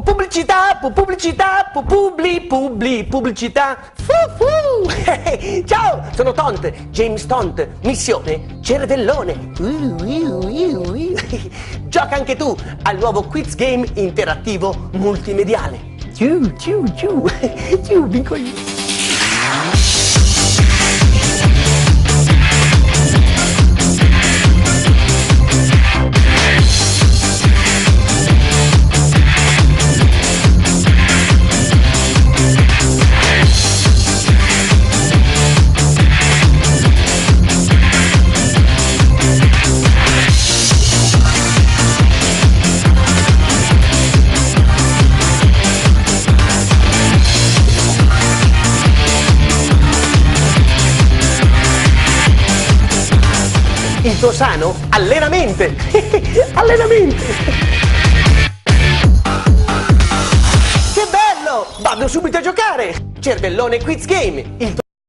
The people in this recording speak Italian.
Pubblicità, pubblicità. Ciao, sono Tont, James Tont. Missione Cervellone. Gioca anche tu al nuovo quiz game interattivo multimediale. Ciu, vinco io. Il tuo sano allenamente. Allenamente. Che bello! Vado subito a giocare. Cervellone Quiz Game.